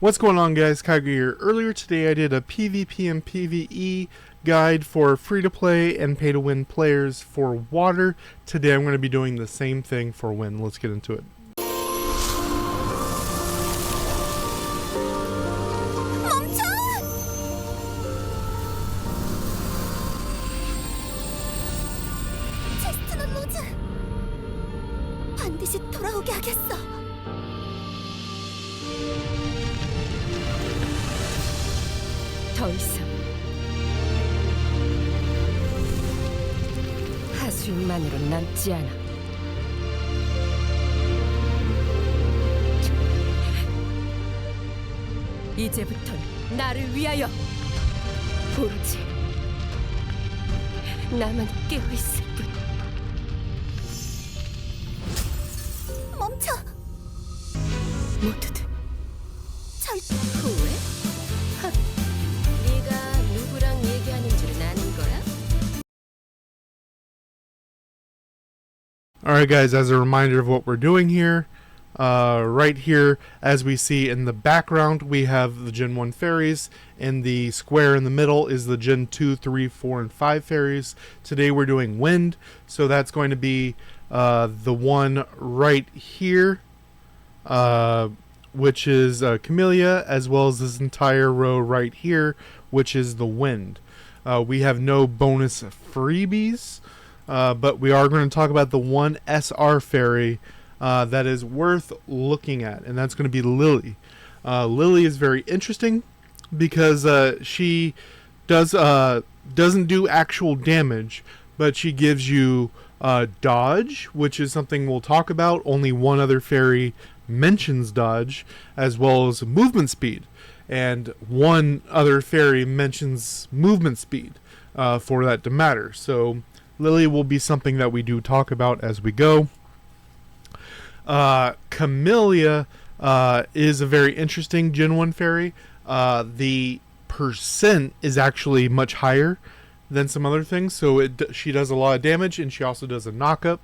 What's going on, guys? Kaiger here. Earlier today I did a PvP and PvE guide for free-to-play and pay-to-win players for water. Today I'm going to be doing the same thing for win. Let's get into it. 반드시 돌아오게 하겠어. 더 이상 하수인만으로 남지 않아. 이제부턴 나를 위하여 오로지 나만 깨어있을 뿐. 멈춰. 모두들 절대. 후회? 하, 네가 누구랑 얘기하는 줄은 아는 거야? Alright guys, as a reminder of what we're doing here, right here, as we see in the background, we have the Gen 1 fairies, and the square in the middle is the Gen 2, 3, 4, and 5 fairies. Today we're doing wind, so that's going to be the one right here, which is Camellia, as well as this entire row right here, which is the wind. We have no bonus freebies, but we are going to talk about the one SR fairy that is worth looking at, and that's going to be Lily. Lily is very interesting because she doesn't do actual damage, but she gives you dodge, which is something we'll talk about. Only one other fairy mentions dodge, as well as movement speed, and one other fairy mentions movement speed for that to matter. So Lily will be something that we do talk about as we go. Camellia is a very interesting Gen 1 fairy. The percent is actually much higher than some other things, so she does a lot of damage, and she also does a knock-up.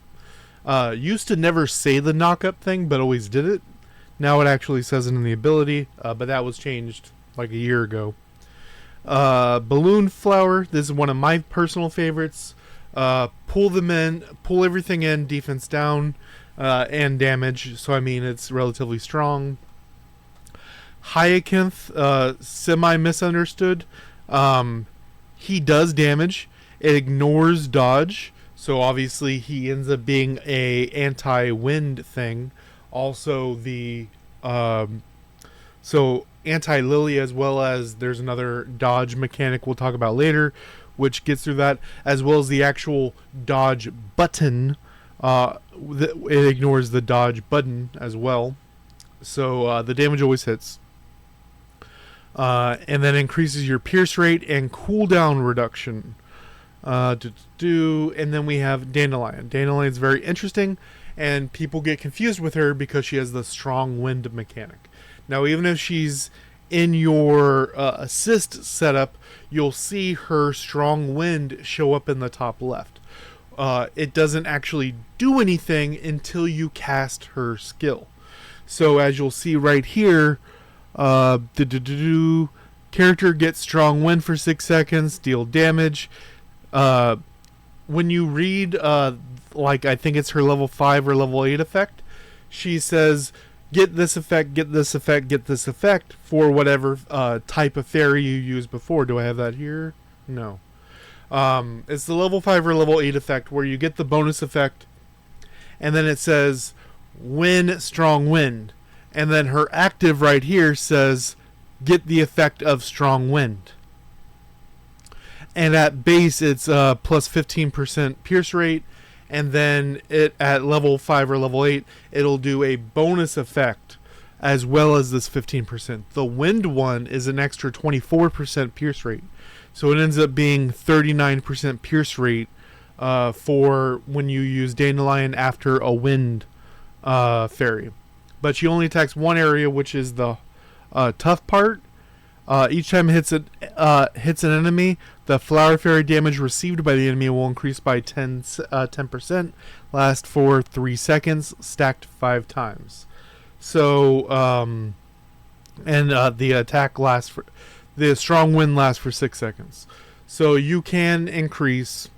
Used to never say the knock-up thing, but always did it. Now it actually says it in the ability, but that was changed like a year ago. Balloonflower, this is one of my personal favorites. Pull everything in, defense down, and damage, so I mean it's relatively strong. Hyacinth, semi-misunderstood. He does damage. It ignores dodge, so obviously he ends up being a anti-wind thing. Also the so anti-Lily, as well as there's another dodge mechanic we'll talk about later, which gets through that, as well as the actual dodge button. It ignores the dodge button as well, so the damage always hits. And then increases your pierce rate and cooldown reduction. And then we have Dandelion. Dandelion is very interesting, and people get confused with her because she has the strong wind mechanic. Now, even if she's in your assist setup, you'll see her strong wind show up in the top left. It doesn't actually do anything until you cast her skill. So as you'll see right here, character gets strong wind for 6 seconds, deal damage. When you read, like I think it's her level 5 or level 8 effect, she says, get this effect, get this effect, get this effect for whatever type of fairy you used before. Do I have that here? No. It's the level 5 or level 8 effect where you get the bonus effect, and then it says, win strong wind. And then her active right here says, get the effect of strong wind. And at base, it's plus 15% pierce rate. And then at level 5 or level 8, it'll do a bonus effect as well as this 15%. The wind one is an extra 24% pierce rate. So it ends up being 39% pierce rate for when you use Dandelion after a wind fairy. But she only attacks one area, which is the tough part. Each time it hits an enemy, the flower fairy damage received by the enemy will increase by 10%, last for 3 seconds, stacked 5 times. So and the strong wind lasts for 6 seconds. So you can increase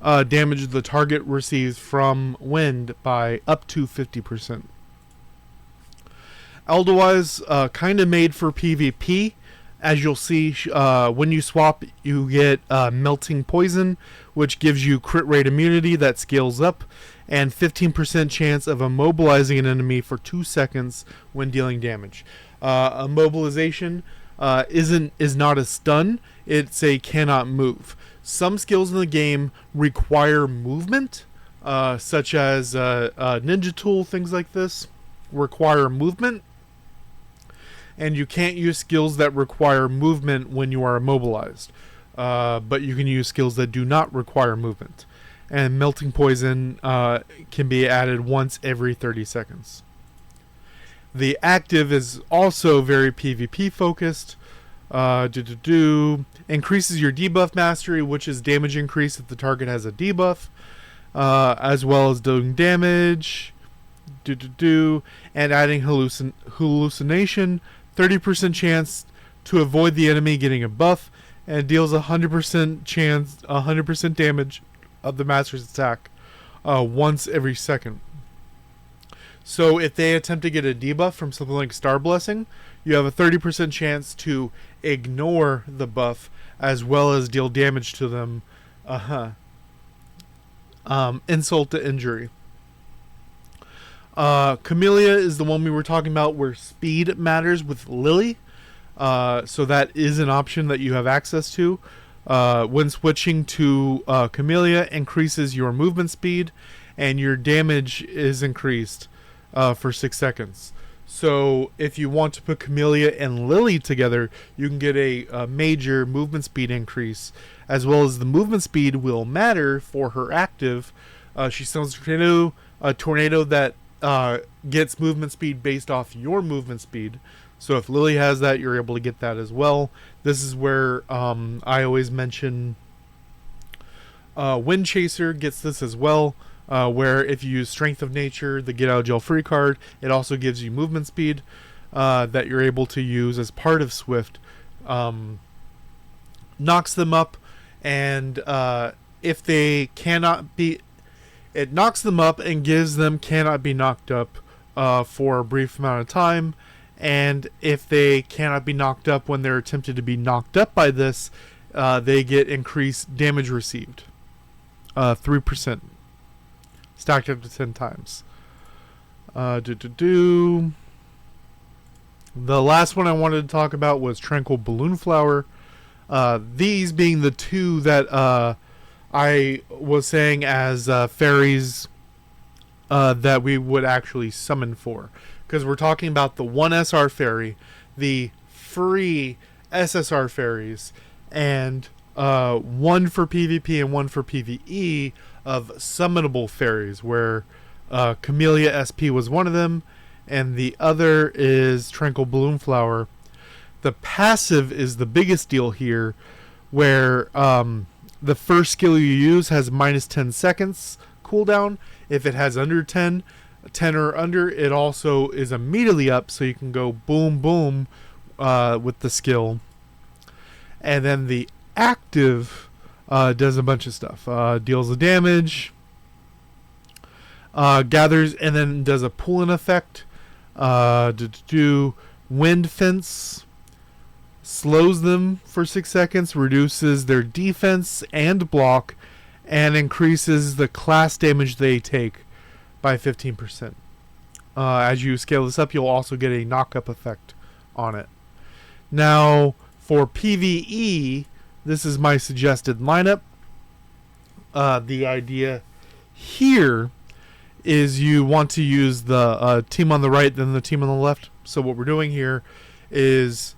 damage the target receives from wind by up to 50%. Eldawise, kind of made for PvP. As you'll see, when you swap, you get Melting Poison, which gives you crit rate immunity that scales up, and 15% chance of immobilizing an enemy for 2 seconds when dealing damage. Immobilization is not a stun, it's a cannot move. Some skills in the game require movement, such as Ninja Tool, things like this require movement. And you can't use skills that require movement when you are immobilized. But you can use skills that do not require movement. And Melting Poison can be added once every 30 seconds. The active is also very PvP focused. Increases your debuff mastery, which is damage increase if the target has a debuff. As well as doing damage. And adding hallucination. 30% chance to avoid the enemy getting a buff, and deals 100% damage of the master's attack once every second. So if they attempt to get a debuff from something like Star Blessing, you have a 30% chance to ignore the buff as well as deal damage to them. Insult to injury. Camellia is the one we were talking about where speed matters with Lily. So that is an option that you have access to. When switching to Camellia, increases your movement speed and your damage is increased for 6 seconds. So if you want to put Camellia and Lily together, you can get a major movement speed increase, as well as the movement speed will matter for her active. She summons a tornado that gets movement speed based off your movement speed. So if Lily has that, you're able to get that as well. This is where I always mention Wind Chaser gets this as well, where if you use Strength of Nature, the Get Out of Jail Free card, it also gives you movement speed that you're able to use as part of Swift. Knocks them up, and if they cannot be... It knocks them up and gives them cannot be knocked up for a brief amount of time. And if they cannot be knocked up when they're attempted to be knocked up by this, they get increased damage received. 3%. Stacked up to 10 times. The last one I wanted to talk about was Tranquil Balloonflower. These being the two that... I was saying as fairies that we would actually summon for. Because we're talking about the 1 SR fairy, the free SSR fairies, and one for PvP and one for PvE of summonable fairies, where Camellia SP was one of them, and the other is Tranquil Balloonflower. The passive is the biggest deal here, where... the first skill you use has minus 10 seconds cooldown. If it has under 10 or under, it also is immediately up, so you can go boom, boom with the skill. And then the active does a bunch of stuff. Deals the damage, gathers, and then does a pull-in effect. Do wind fence. Slows them for 6 seconds, reduces their defense and block, and increases the class damage they take by 15%. As you scale this up, you'll also get a knock-up effect on it. Now, for PvE, this is my suggested lineup. The idea here is you want to use the team on the right, then the team on the left. So what we're doing here is...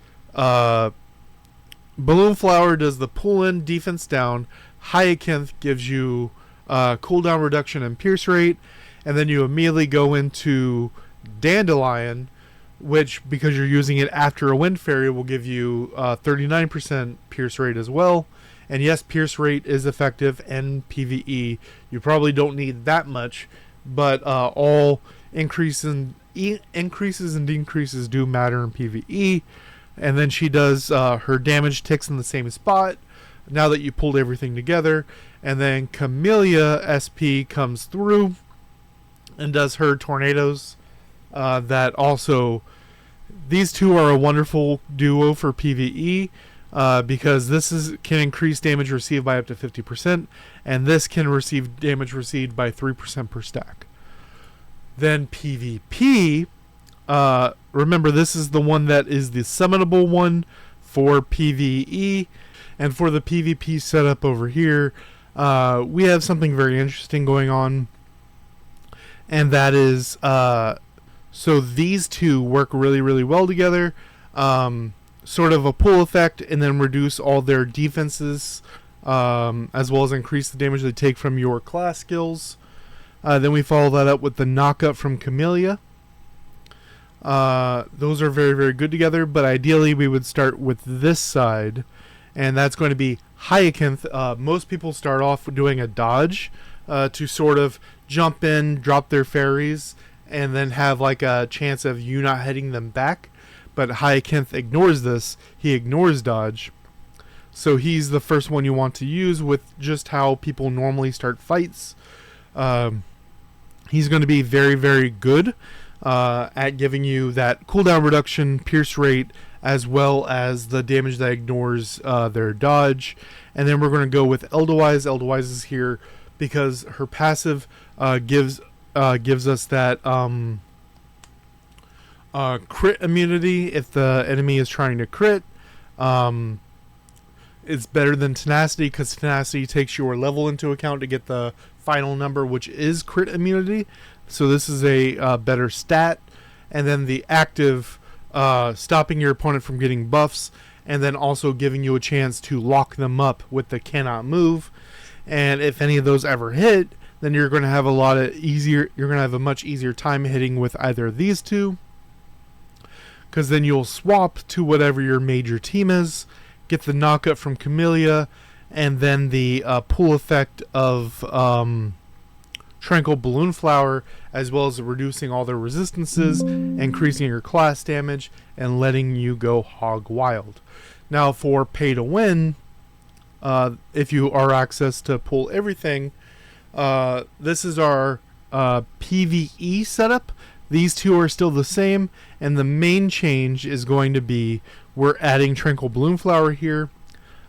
Balloonflower does the pull-in, defense down. Hyacinth gives you cooldown reduction and pierce rate, and then you immediately go into Dandelion, which, because you're using it after a wind fairy, will give you 39% pierce rate as well. And yes, pierce rate is effective in PvE. You probably don't need that much, but all increase in increases and decreases do matter in PvE. And then she does her damage ticks in the same spot now that you pulled everything together. And then Camellia SP comes through and does her tornadoes. That also, these two are a wonderful duo for PvE. Because this can increase damage received by up to 50%, and this can receive damage received by 3% per stack. Then PvP, remember this is the one that is the summonable one for PvE, and for the PvP setup over here, we have something very interesting going on, and that is, so these two work really, really well together. Sort of a pull effect, and then reduce all their defenses, as well as increase the damage they take from your class skills. Then we follow that up with the knockup from Camellia. Those are very, very good together, but ideally we would start with this side, and that's going to be Hyacinth. Most people start off doing a dodge to sort of jump in, drop their fairies, and then have like a chance of you not hitting them back. But Hyacinth ignores this. He ignores dodge. So he's the first one you want to use with just how people normally start fights. He's going to be very, very good at giving you that cooldown reduction, pierce rate, as well as the damage that ignores their dodge. And then we're going to go with Eldewise. Eldewise is here because her passive gives us that... crit immunity if the enemy is trying to crit. It's better than tenacity because tenacity takes your level into account to get the final number, which is crit immunity. So this is a better stat. And then the active, stopping your opponent from getting buffs, and then also giving you a chance to lock them up with the cannot move. And if any of those ever hit, then you're going to have you're going to have a much easier time hitting with either of these two. Because then you'll swap to whatever your major team is, get the knockup from Camellia, and then the pull effect of Tranquil Balloonflower, as well as reducing all their resistances, increasing your class damage, and letting you go hog wild. Now for pay to win, if you are access to pull everything, this is our PvE setup. These two are still the same, and the main change is going to be we're adding Tranquil Balloonflower here.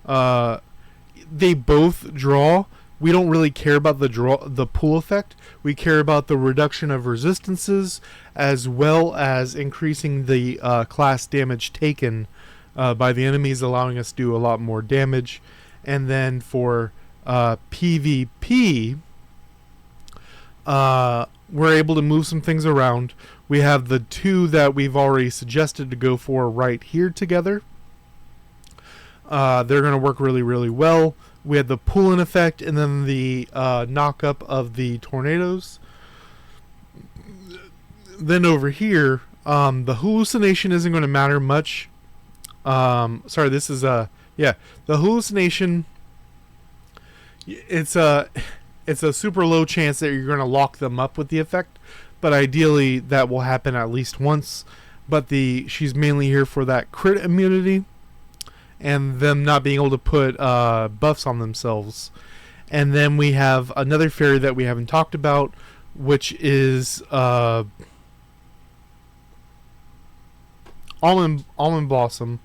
They both draw. We don't really care about the pull effect. We care about the reduction of resistances, as well as increasing the class damage taken by the enemies, allowing us to do a lot more damage. And then for PvP, we're able to move some things around. We have the two that we've already suggested to go for right here together. They're going to work really, really well. We had the pull-in effect and then the knock-up of the tornadoes. Then over here, the hallucination isn't going to matter much. Sorry, this is the hallucination. It's a super low chance that you're going to lock them up with the effect, but ideally that will happen at least once. But she's mainly here for that crit immunity and them not being able to put buffs on themselves. And then we have another fairy that we haven't talked about, which is Almond Blossom.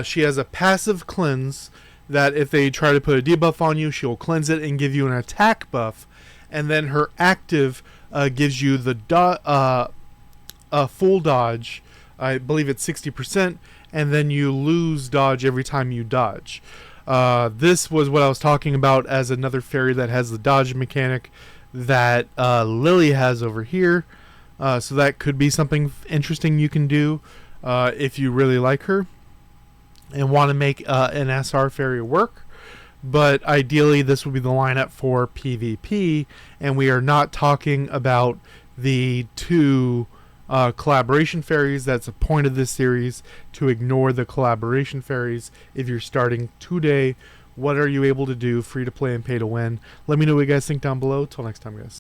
She has a passive cleanse that if they try to put a debuff on you, she'll cleanse it and give you an attack buff. And then her active gives you the full dodge. I believe it's 60%, and then you lose dodge every time you dodge. This was what I was talking about as another fairy that has the dodge mechanic that Lily has over here. So that could be something interesting you can do if you really like her and want to make an SR fairy work. But ideally this would be the lineup for PvP, and we are not talking about the two collaboration fairies. That's the point of this series, to ignore the collaboration fairies. If you're starting today, what are you able to do free to play and pay to win? Let me know what you guys think down below. Till next time, guys.